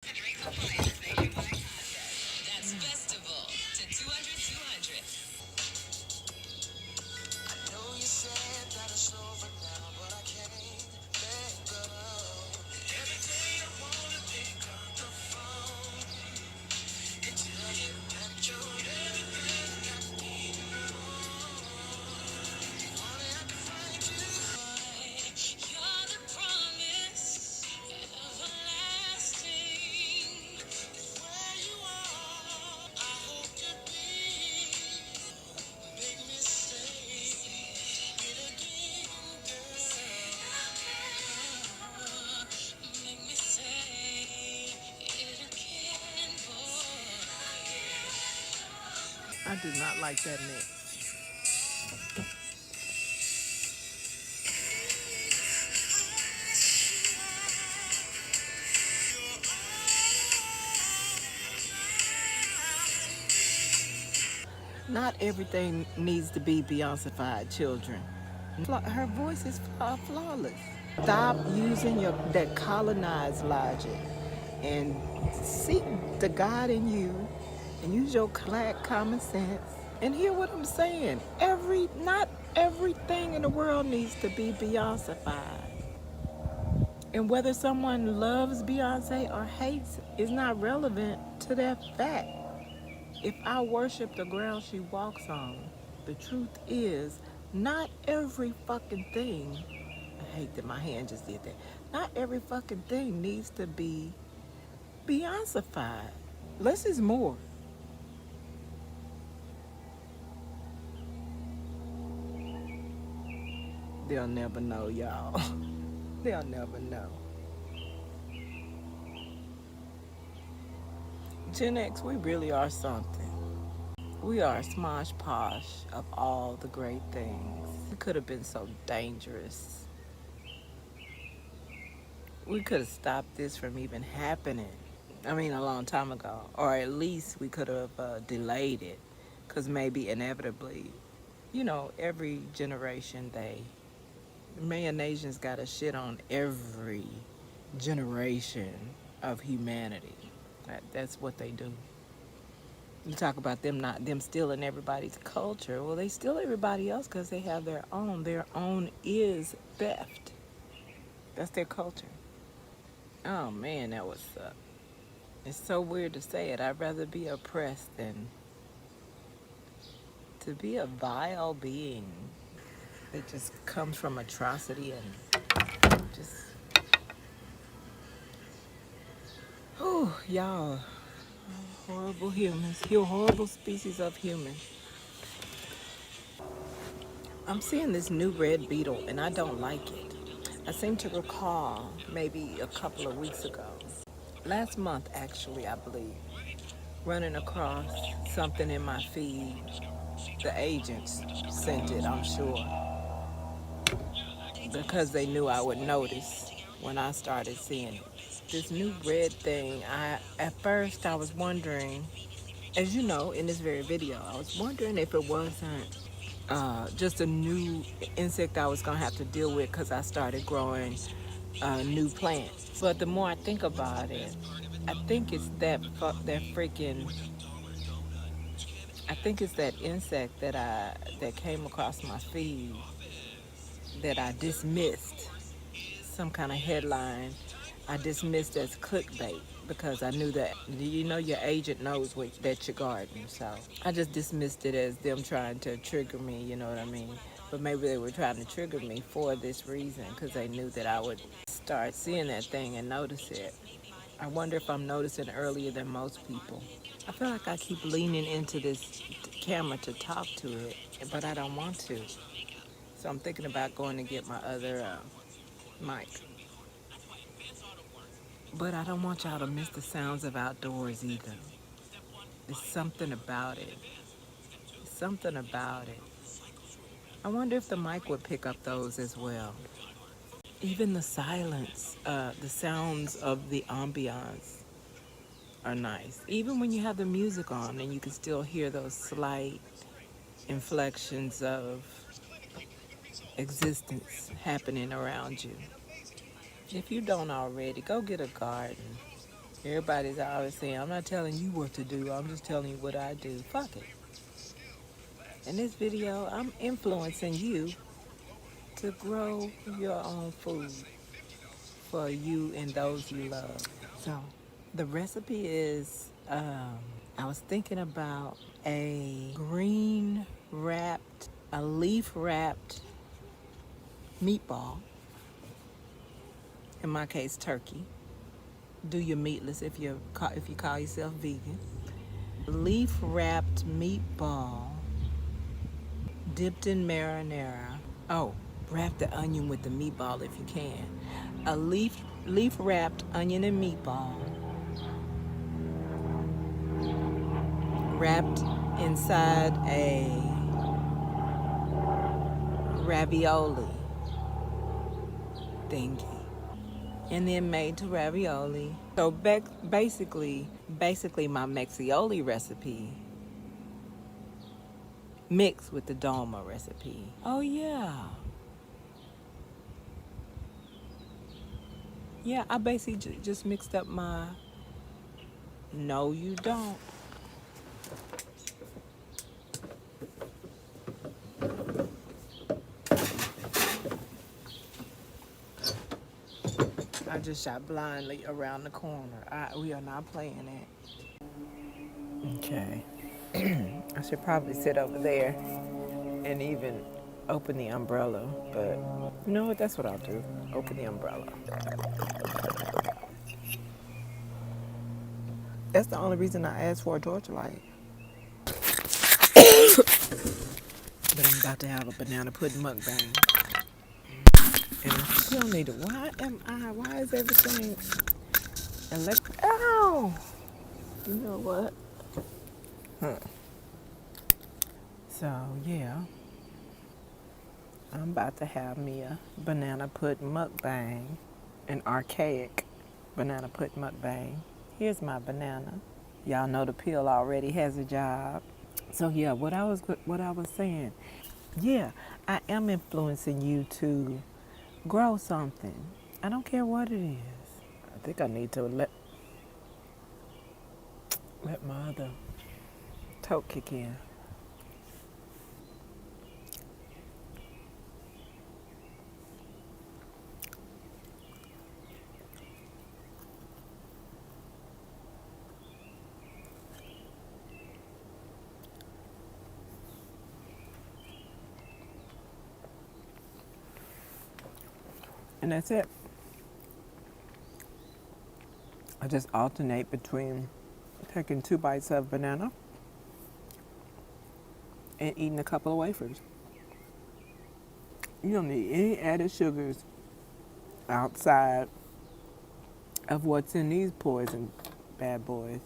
That's festival to 200. I know you said that it's over now, but I can't let go. Every day I wanna pick up the phone and tell you that you're everything I need more. Only I can find you. You're the promise, everlasting. Where you are, I hope to be. Make me say it again, girl. Make me say it again, boy. I do not like that mix. Not everything needs to be Beyonce-fied, children. Her voice is flawless. Stop using that colonized logic and seek the God in you and use your black common sense and hear what I'm saying. Not everything in the world needs to be Beyonce-fied. And whether someone loves Beyonce or hates is not relevant to that fact. If I worship the ground she walks on, the truth is not every fucking thing, I hate that my hand just did that, not every fucking thing needs to be Beyonce-fied. Less is more. They'll never know, y'all. They'll never know. Gen X, we really are something. We are a smosh posh of all the great things. We could have been so dangerous. We could have stopped this from even happening. I mean, a long time ago. Or at least we could have delayed it. Because maybe inevitably, every generation Mayonnaisians got a shit on every generation of humanity. That's what they do. You talk about them stealing everybody's culture. Well, they steal everybody else because they have their own. Their own is theft. That's their culture. Oh man, that was it's so weird to say it. I'd rather be oppressed than to be a vile being that just comes from atrocity and just, y'all, horrible humans. You're horrible species of human. I'm seeing this new red beetle and I don't like it. I seem to recall maybe a couple of weeks ago, last month actually, I believe, running across something in my feed. The agents sent it, I'm sure, because they knew I would notice when I started seeing it. This new red thing, at first I was wondering, as you know, in this very video, I was wondering if it wasn't just a new insect I was gonna have to deal with because I started growing new plants. But the more I think about it, I think it's that freaking, I think it's that insect that came across my feed that I dismissed. Some kind of headline I dismissed as clickbait because I knew that, your agent knows that you're gardening. So I just dismissed it as them trying to trigger me, you know what I mean? But maybe they were trying to trigger me for this reason because they knew that I would start seeing that thing and notice it. I wonder if I'm noticing earlier than most people. I feel like I keep leaning into this camera to talk to it, but I don't want to. So I'm thinking about going to get my other mic. But I don't want y'all to miss the sounds of outdoors either. There's something about it. Something about it. I wonder if the mic would pick up those as well. Even the silence, the sounds of the ambiance are nice. Even when you have the music on and you can still hear those slight inflections of existence happening around you. If you don't already, go get a garden. Everybody's always saying, I'm not telling you what to do, I'm just telling you what I do. Fuck it. In this video, I'm influencing you to grow your own food for you and those you love. So, the recipe is, I was thinking about a leaf wrapped meatball, in my case, turkey. Do your meatless if you call yourself vegan. Leaf wrapped meatball dipped in marinara. Oh, wrap the onion with the meatball if you can. A leaf wrapped onion and meatball wrapped inside a ravioli thingy, and then made to ravioli. So basically my Mexioli recipe mixed with the Doma recipe. Oh yeah, I basically just mixed up my. No, you don't. I just shot blindly around the corner. We are not playing it. Okay. I should probably sit over there and even open the umbrella, but you know what? That's what I'll do. Open the umbrella. That's the only reason I asked for a torch light. But I'm about to have a banana pudding mukbang. And I still need to. Why is everything electric? Ow! You know what? So, yeah. I'm about to have me a banana pudding mukbang. An archaic banana pudding mukbang. Here's my banana. Y'all know the peel already has a job. So yeah, what I was saying, yeah, I am influencing you to grow something. I don't care what it is. I think I need to let my other tote kick in. And that's it. I just alternate between taking 2 bites of banana and eating a couple of wafers. You don't need any added sugars outside of what's in these poison bad boys.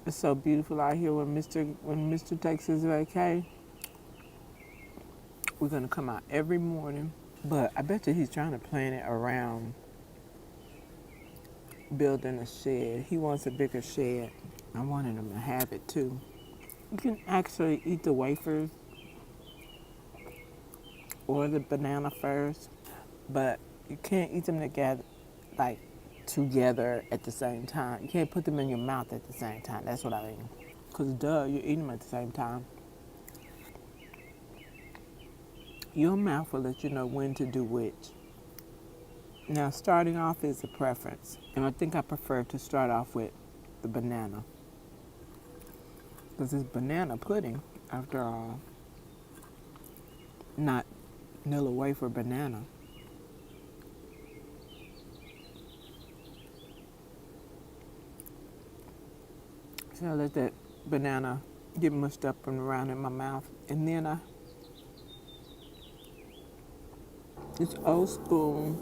It's so beautiful out here when Mr. takes his vacay. We're gonna come out every morning. But I bet you he's trying to plan it around building a shed. He wants a bigger shed. I wanted him to have it too. You can actually eat the wafers or the banana first, but you can't eat them together at the same time. You can't put them in your mouth at the same time. That's what I mean. Because duh, you're eating them at the same time. Your mouth will let you know when to do which. Now, starting off is a preference. And I think I prefer to start off with the banana. Because it's banana pudding, after all. Not vanilla wafer banana. So I let that banana get mushed up and around in my mouth. And then it's old school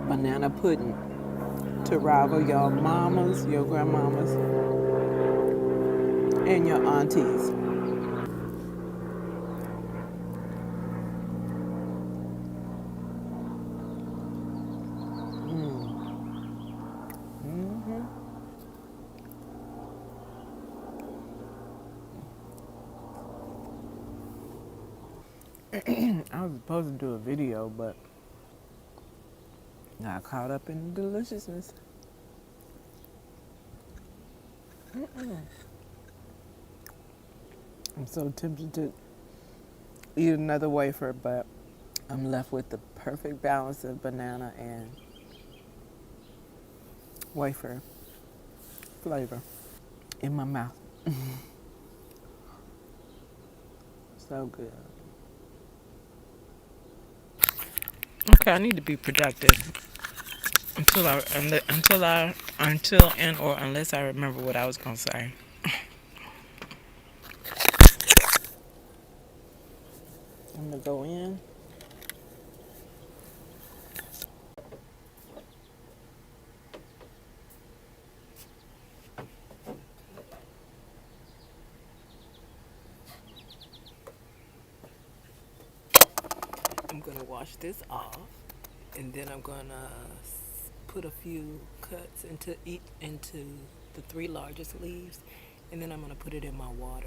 banana pudding to rival your mamas, your grandmamas, and your aunties. I was supposed to do a video, but got caught up in the deliciousness. I'm so tempted to eat another wafer, but I'm left with the perfect balance of banana and wafer flavor in my mouth. So good. Okay, I need to be productive unless I remember what I was gonna say. I'm gonna go in. I'm gonna wash this off, and then I'm gonna put a few cuts into the three largest leaves, and then I'm gonna put it in my water.